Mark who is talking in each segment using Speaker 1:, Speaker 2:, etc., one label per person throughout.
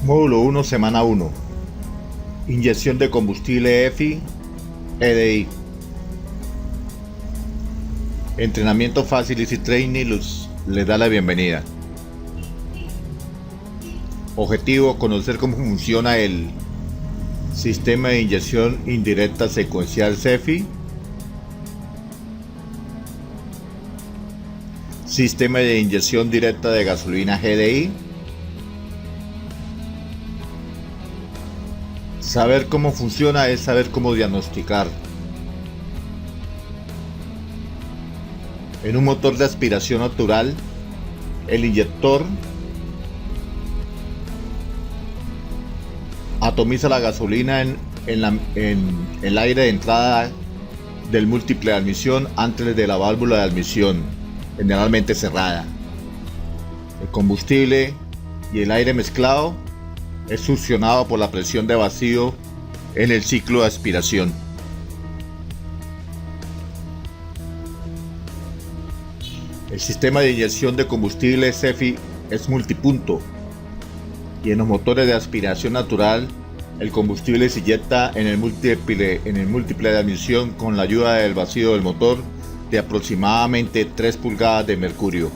Speaker 1: Módulo 1, semana 1. Inyección de combustible EFI, EDI. Entrenamiento Facility Training les da la bienvenida. Objetivo: conocer cómo funciona el sistema de inyección indirecta secuencial CEFI, sistema de inyección directa de gasolina GDI. Saber cómo funciona es saber cómo diagnosticar. En un motor de aspiración natural, el inyector atomiza la gasolina en el aire de entrada del múltiple de admisión antes de la válvula de admisión, generalmente cerrada. El combustible y el aire mezclado es succionado por la presión de vacío en el ciclo de aspiración. El sistema de inyección de combustible CEFI es multipunto, y en los motores de aspiración natural el combustible se inyecta en el múltiple de admisión con la ayuda del vacío del motor de aproximadamente 3 pulgadas de mercurio,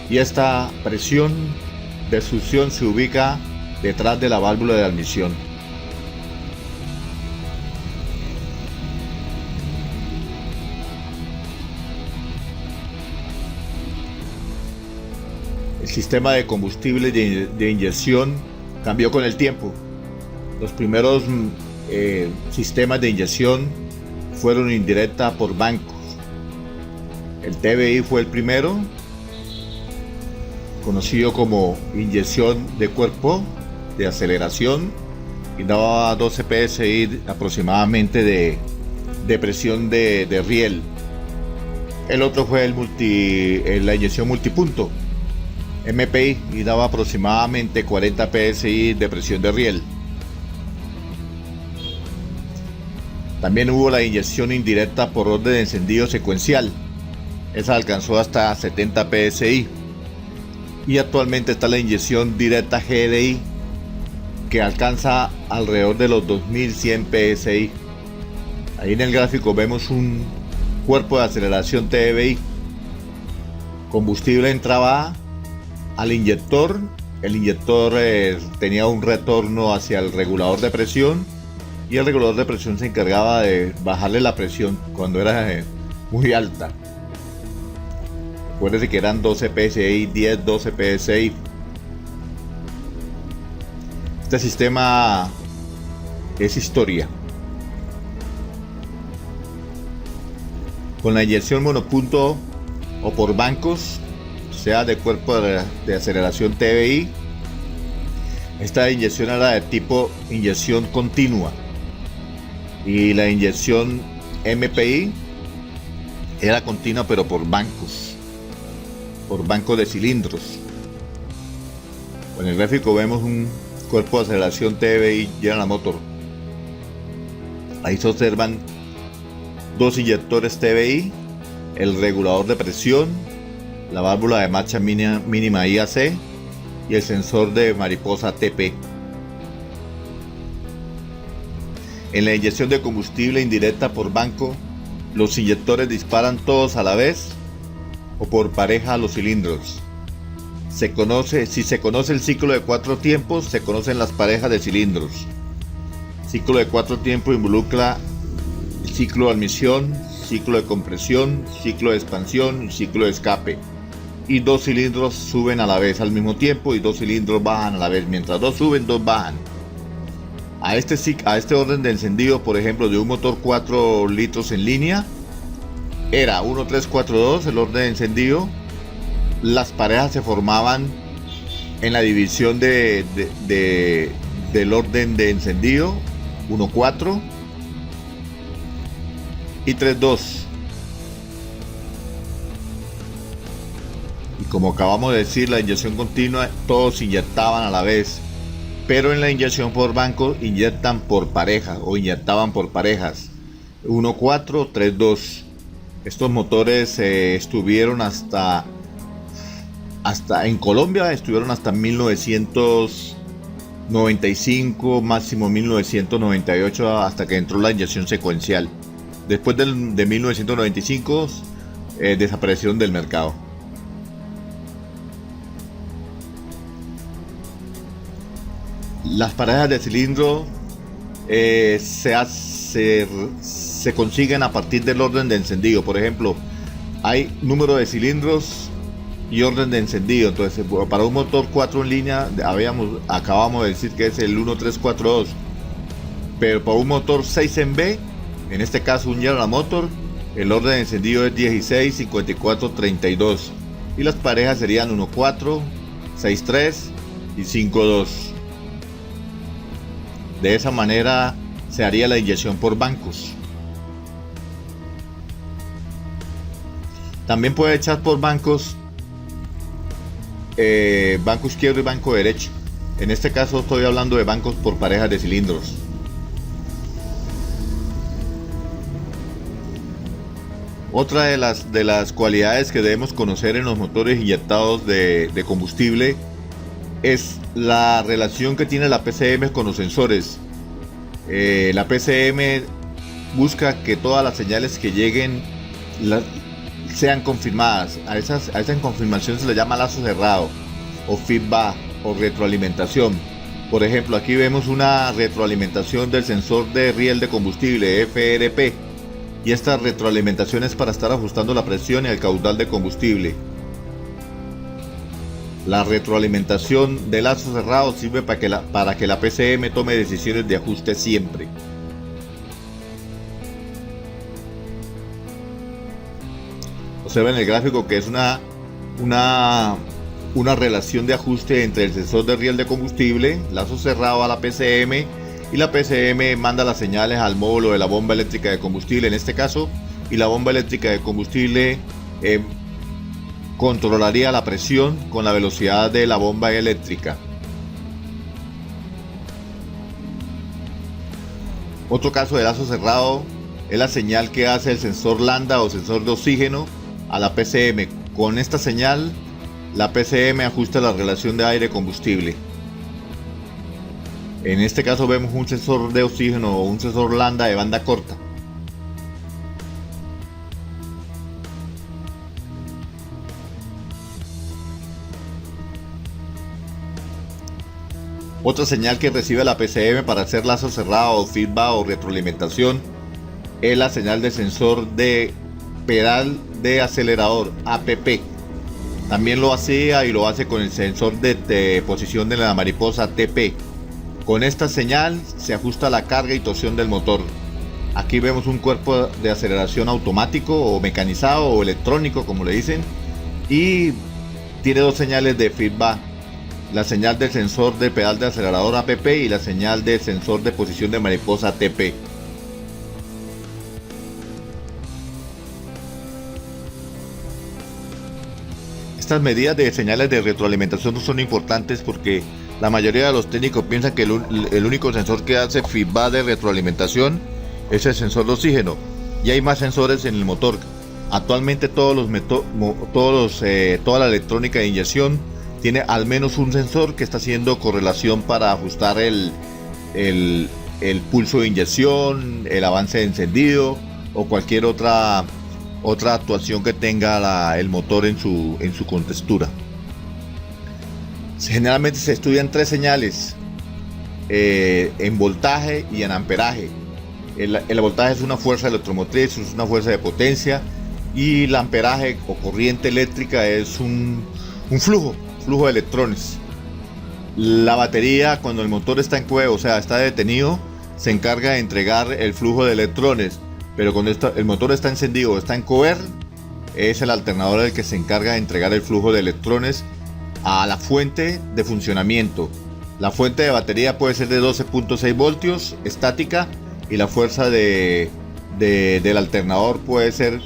Speaker 1: y esta presión de succión se ubica detrás de la válvula de admisión. El sistema de combustible de inyección cambió con el tiempo. Los primeros sistemas de inyección fueron indirecta por bancos. El TBI fue el primero, conocido como inyección de cuerpo de aceleración, y daba 12 psi aproximadamente de presión de riel. El otro fue la inyección multipunto, MPI, y daba aproximadamente 40 psi de presión de riel. También hubo la inyección indirecta por orden de encendido secuencial. Esa alcanzó hasta 70 psi. Y actualmente está la inyección directa GDI, que alcanza alrededor de los 2100 psi. Ahí en el gráfico vemos un cuerpo de aceleración TBI. Combustible entraba al inyector. El inyector tenía un retorno hacia el regulador de presión, y el regulador de presión se encargaba de bajarle la presión cuando era muy alta. Acuérdense que eran 12 psi, 10, 12 psi. Este sistema es historia. Con la inyección monopunto o por bancos, sea de cuerpo de aceleración TBI, esta inyección era de tipo inyección continua, y la inyección MPI era continua pero por bancos de cilindros. En el gráfico vemos un cuerpo de aceleración TBI General Motors. Ahí se observan dos inyectores TBI, el regulador de presión, la válvula de marcha mínima IAC y el sensor de mariposa TP. En la inyección de combustible indirecta por banco, los inyectores disparan todos a la vez o por pareja a los cilindros. Si se conoce el ciclo de 4 tiempos, se conocen las parejas de cilindros. Ciclo de 4 tiempos involucra el ciclo de admisión, ciclo de compresión, ciclo de expansión y ciclo de escape. Y 2 cilindros suben a la vez al mismo tiempo y 2 cilindros bajan a la vez. Mientras 2 suben, 2 bajan. A este orden de encendido, por ejemplo, de un motor 4 litros en línea, era 1, 3, 4, 2 el orden de encendido. Las parejas se formaban en la división del orden de encendido: 1, 4 y 3, 2. Y como acabamos de decir, la inyección continua, todos inyectaban a la vez, pero en la inyección por banco inyectan por pareja o inyectaban por parejas: 1, 4, 3, 2. Estos motores estuvieron hasta en Colombia, estuvieron hasta 1900 95, máximo 1998, hasta que entró la inyección secuencial. Después de 1995 desaparecieron del mercado. Las parejas de cilindro se consiguen a partir del orden de encendido. Por ejemplo, hay número de cilindros y orden de encendido. Entonces, para un motor 4 en línea acabamos de decir que es el 1342, pero para un motor 6 en B, en este caso un General Motor, el orden de encendido es 16, 54, 32, y las parejas serían 1.4, 6.3 y 5.2. De esa manera se haría la inyección por bancos. También puede echar por bancos, banco izquierdo y banco derecho. En este caso estoy hablando de bancos por parejas de cilindros. Otra de las cualidades que debemos conocer en los motores inyectados de combustible es la relación que tiene la PCM con los sensores. La PCM busca que todas las señales que lleguen sean confirmadas. A esa confirmación se le llama lazo cerrado, o feedback, o retroalimentación. Por ejemplo, aquí vemos una retroalimentación del sensor de riel de combustible, FRP, y esta retroalimentación es para estar ajustando la presión y el caudal de combustible. La retroalimentación de lazo cerrado sirve para que la PCM tome decisiones de ajuste siempre. Observen el gráfico que es una relación de ajuste entre el sensor de riel de combustible, lazo cerrado a la PCM, y la PCM manda las señales al módulo de la bomba eléctrica de combustible en este caso, y la bomba eléctrica de combustible controlaría la presión con la velocidad de la bomba eléctrica. Otro caso de lazo cerrado es la señal que hace el sensor lambda o sensor de oxígeno a la PCM. Con esta señal la PCM ajusta la relación de aire-combustible. En este caso vemos un sensor de oxígeno o un sensor lambda de banda corta. Otra señal que recibe la PCM para hacer lazo cerrado o feedback o retroalimentación es la señal de sensor de pedal de acelerador, APP. También lo hacía y lo hace con el sensor de posición de la mariposa, TP. Con esta señal se ajusta la carga y torsión del motor. Aquí vemos un cuerpo de aceleración automático o mecanizado o electrónico, como le dicen, y tiene dos señales de feedback: la señal del sensor de pedal de acelerador APP y la señal del sensor de posición de mariposa, TP. Estas medidas de señales de retroalimentación no son importantes porque la mayoría de los técnicos piensan que el único sensor que hace feedback de retroalimentación es el sensor de oxígeno, y hay más sensores en el motor. Actualmente toda la electrónica de inyección tiene al menos un sensor que está haciendo correlación para ajustar el pulso de inyección, el avance de encendido o cualquier otra actuación que tenga el motor en su contextura. Generalmente se estudian tres señales en voltaje y en amperaje. El voltaje es una fuerza electromotriz, es una fuerza de potencia, y el amperaje o corriente eléctrica es un flujo de electrones. La batería, cuando el motor está en QE, o sea, está detenido, se encarga de entregar el flujo de electrones, pero cuando el motor está encendido o está en cover, es el alternador el que se encarga de entregar el flujo de electrones a la fuente de funcionamiento. La fuente de batería puede ser de 12.6 voltios estática, y la fuerza del alternador puede ser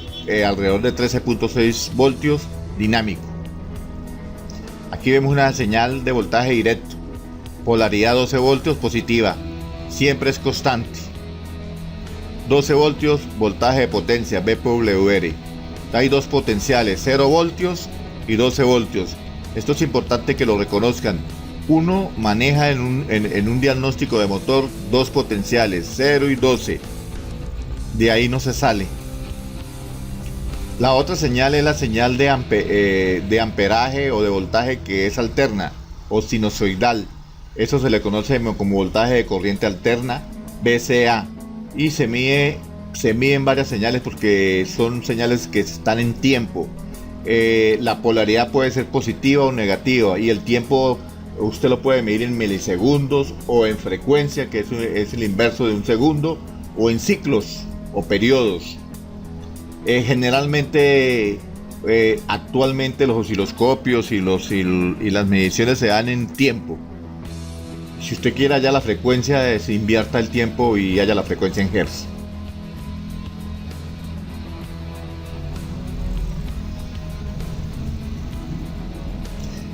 Speaker 1: alrededor de 13.6 voltios dinámico. Aquí vemos una señal de voltaje directo, polaridad 12 voltios positiva, siempre es constante. 12 voltios, voltaje de potencia, BPWR. Hay dos potenciales, 0 voltios y 12 voltios. Esto es importante que lo reconozcan. Uno maneja en un diagnóstico de motor dos potenciales, 0 y 12. De ahí no se sale. La otra señal es la señal de amperaje o de voltaje, que es alterna o sinusoidal. Eso se le conoce como voltaje de corriente alterna, VCA. Y se miden varias señales porque son señales que están en tiempo. La polaridad puede ser positiva o negativa, y el tiempo usted lo puede medir en milisegundos o en frecuencia, que es el inverso de un segundo, o en ciclos o periodos. Generalmente actualmente los osciloscopios y las mediciones se dan en tiempo. Si usted quiere hallar la frecuencia, se invierta el tiempo y haya la frecuencia en hertz.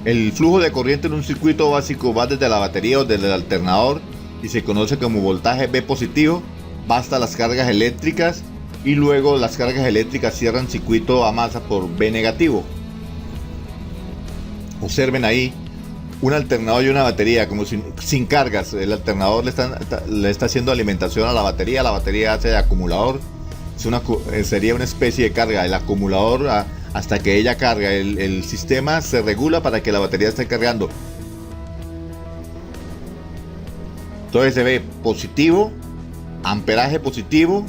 Speaker 1: El flujo de corriente en un circuito básico va desde la batería o desde el alternador y se conoce como voltaje V positivo, va hasta las cargas eléctricas, y luego las cargas eléctricas cierran circuito a masa por V negativo. Observen ahí un alternador y una batería como sin cargas. El alternador le está haciendo alimentación a la batería hace de acumulador. Sería una especie de carga. El acumulador, hasta que ella carga, el sistema se regula para que la batería esté cargando. Entonces se ve positivo, amperaje positivo,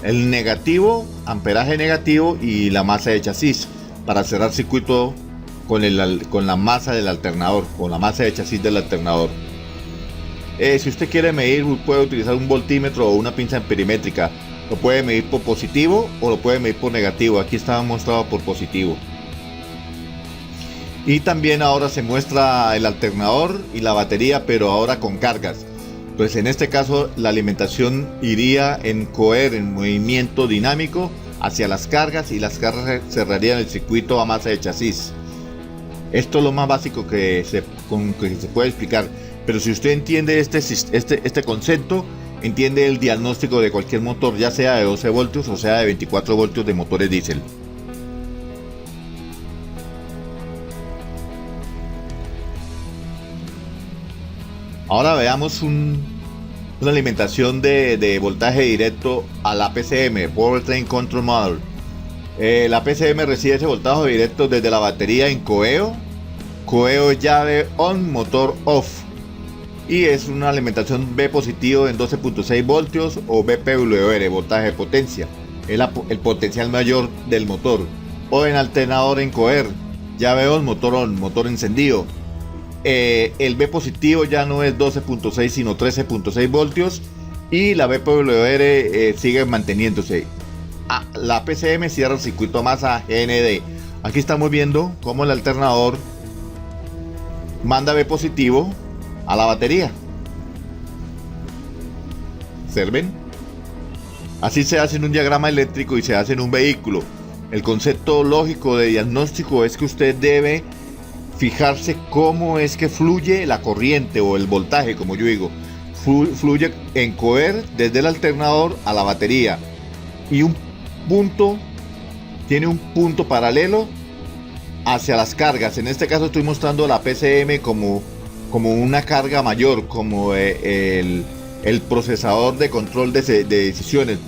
Speaker 1: el negativo, amperaje negativo, y la masa de chasis para cerrar circuito con la masa del alternador, con la masa de chasis del alternador. Si usted quiere medir, puede utilizar un voltímetro o una pinza perimétrica. Lo puede medir por positivo o lo puede medir por negativo. Aquí está mostrado por positivo. Y también ahora se muestra el alternador y la batería, pero ahora con cargas. Pues en este caso la alimentación iría en coher, en movimiento dinámico, hacia las cargas, y las cargas cerrarían el circuito a masa de chasis. Esto es lo más básico que se puede explicar. Pero si usted entiende este concepto, entiende el diagnóstico de cualquier motor, ya sea de 12 voltios o sea de 24 voltios de motores diésel. Ahora veamos una alimentación de voltaje directo a la PCM, Powertrain Control Module. La PCM recibe ese voltaje directo desde la batería en coheo llave on, motor off, y es una alimentación V positivo en 12.6 voltios o VPWR, voltaje de potencia, el potencial mayor del motor, o en alternador en coher, llave on, motor encendido. El V positivo ya no es 12.6 sino 13.6 voltios, y la VPWR sigue manteniéndose. La PCM cierra el circuito a masa GND. Aquí estamos viendo cómo el alternador manda V positivo a la batería. ¿Observen? Así se hace en un diagrama eléctrico y se hace en un vehículo. El concepto lógico de diagnóstico es que usted debe fijarse cómo es que fluye la corriente o el voltaje, como yo digo. Fluye en coher desde el alternador a la batería, y tiene un punto paralelo hacia las cargas. En este caso estoy mostrando la PCM como una carga mayor, como el procesador de control de decisiones.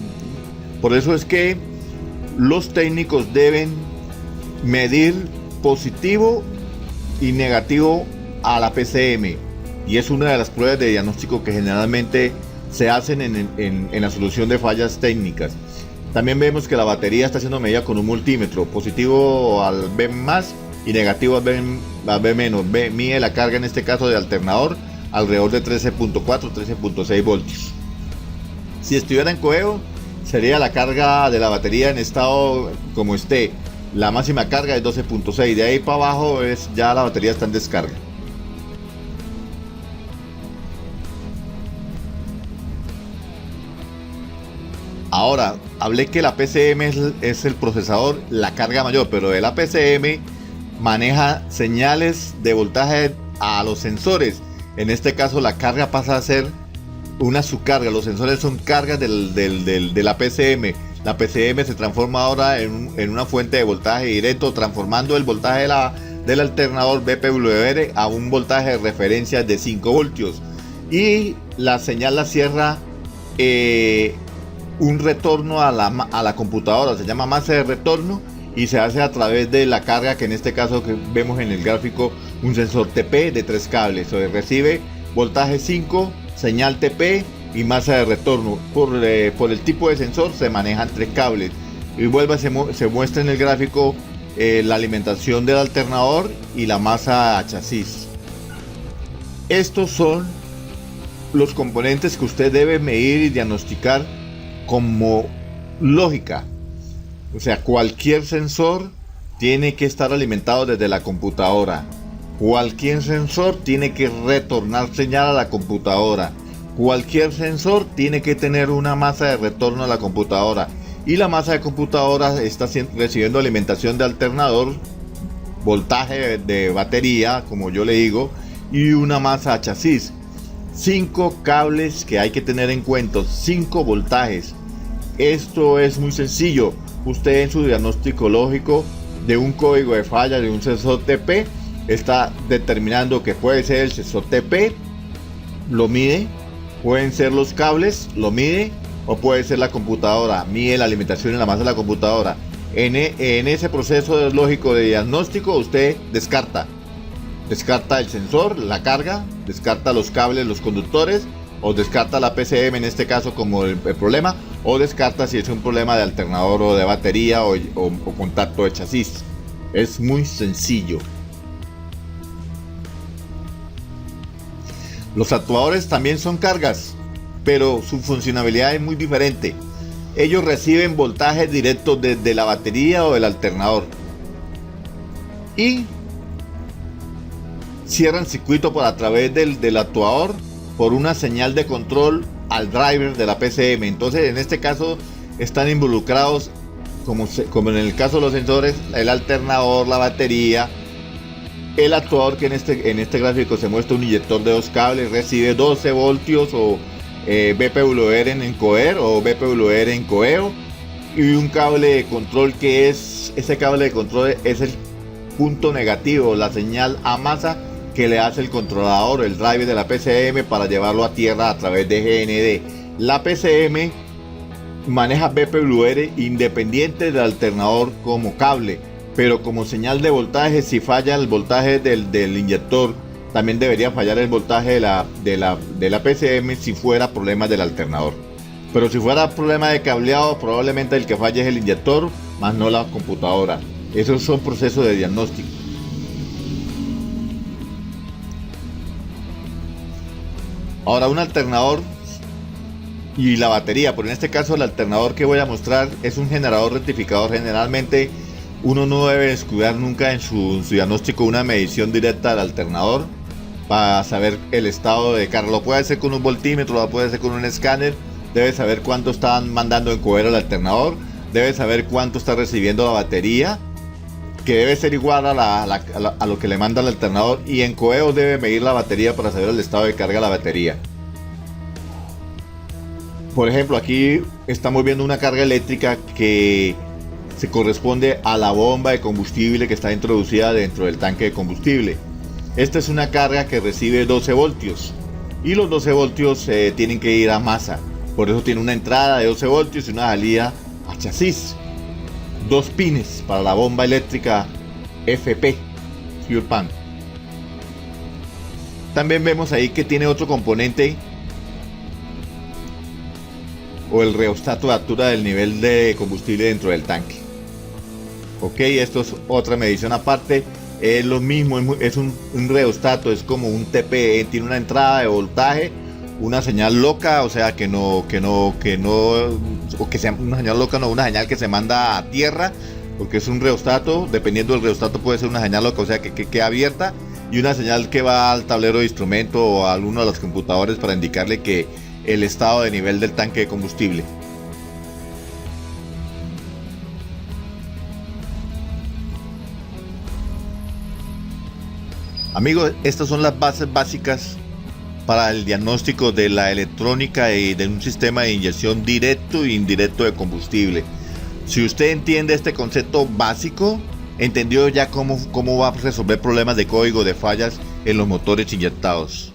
Speaker 1: Por eso es que los técnicos deben medir positivo y negativo a la PCM, y es una de las pruebas de diagnóstico que generalmente se hacen en la solución de fallas técnicas. También vemos que la batería está siendo medida con un multímetro, positivo al V más y negativo al V menos. Mide la carga, en este caso de alternador, alrededor de 13.4, 13.6 voltios. Si estuviera en coheo, sería la carga de la batería en estado como esté. La máxima carga es 12.6, de ahí para abajo ya la batería está en descarga. Ahora, hablé que la PCM es el procesador, la carga mayor, pero de la PCM maneja señales de voltaje a los sensores. En este caso la carga pasa a ser una subcarga. Los sensores son cargas de la PCM. La PCM se transforma ahora en una fuente de voltaje directo, transformando el voltaje del alternador BPWR a un voltaje de referencia de 5 voltios y la señal la cierra un retorno a la computadora, se llama masa de retorno, y se hace a través de la carga, que en este caso que vemos en el gráfico, un sensor TP de 3 cables. Recibe voltaje 5, señal TP y masa de retorno. Por el tipo de sensor se manejan 3 cables. Y se muestra en el gráfico la alimentación del alternador y la masa chasis. Estos son los componentes que usted debe medir y diagnosticar como lógica. O sea, cualquier sensor tiene que estar alimentado desde la computadora. Cualquier sensor tiene que retornar señal a la computadora. Cualquier sensor tiene que tener una masa de retorno a la computadora. Y la masa de computadora está recibiendo alimentación de alternador, voltaje de batería, como yo le digo, y una masa chasis. 5 cables que hay que tener en cuenta, 5 voltajes. Esto es muy sencillo. Usted en su diagnóstico lógico de un código de falla de un sensor TP está determinando que puede ser el sensor TP, lo mide, pueden ser los cables, lo mide, o puede ser la computadora, mide la alimentación y la masa de la computadora. En ese proceso lógico de diagnóstico usted descarta el sensor, la carga, descarta los cables, los conductores, o descarta la PCM en este caso como el problema, o descarta si es un problema de alternador o de batería o contacto de chasis. Es muy sencillo. Los actuadores también son cargas, pero su funcionalidad es muy diferente. Ellos reciben voltaje directo desde la batería o del alternador y cierran circuito por a través del actuador por una señal de control al driver de la PCM. Entonces en este caso están involucrados, como en el caso de los sensores, el alternador, la batería, el actuador, que en este gráfico se muestra un inyector de 2 cables, recibe 12 voltios o BPWR en encoder o BPWR en coeo, y un cable de control que ese cable de control es el punto negativo, la señal a masa que le hace el controlador, el driver de la PCM, para llevarlo a tierra a través de GND. La PCM maneja BPWR independiente del alternador como cable, pero como señal de voltaje, si falla el voltaje del inyector, también debería fallar el voltaje de la PCM si fuera problema del alternador. Pero si fuera problema de cableado, probablemente el que falle es el inyector, más no la computadora. Esos son procesos de diagnóstico. Ahora, un alternador y la batería, pero en este caso el alternador que voy a mostrar es un generador rectificador. Generalmente uno no debe descuidar nunca en su diagnóstico una medición directa del alternador para saber el estado de carga. Lo puede hacer con un voltímetro, lo puede hacer con un escáner. Debe saber cuánto están mandando en coger al alternador, debe saber cuánto está recibiendo la batería, que debe ser igual a lo que le manda el alternador, y en coeo debe medir la batería para saber el estado de carga de la batería. Por ejemplo, aquí estamos viendo una carga eléctrica que se corresponde a la bomba de combustible que está introducida dentro del tanque de combustible. Esta es una carga que recibe 12 voltios y los 12 voltios tienen que ir a masa. Por eso tiene una entrada de 12 voltios y una salida a chasis. 2 pines para la bomba eléctrica FP, Fuel Pan. También vemos ahí que tiene otro componente, o el rheostato de altura del nivel de combustible dentro del tanque. Ok, esto es otra medición aparte. Es lo mismo, es un rheostato, es como un TP, tiene una entrada de voltaje, una señal loca, o sea o que sea una señal loca, no, una señal que se manda a tierra, porque es un rheostato. Dependiendo del rheostato puede ser una señal loca, o sea que queda abierta, y una señal que va al tablero de instrumento o a alguno de los computadores para indicarle que el estado de nivel del tanque de combustible. Amigos, estas son las bases básicas para el diagnóstico de la electrónica y de un sistema de inyección directo e indirecto de combustible. Si usted entiende este concepto básico, entendió ya cómo va a resolver problemas de código de fallas en los motores inyectados.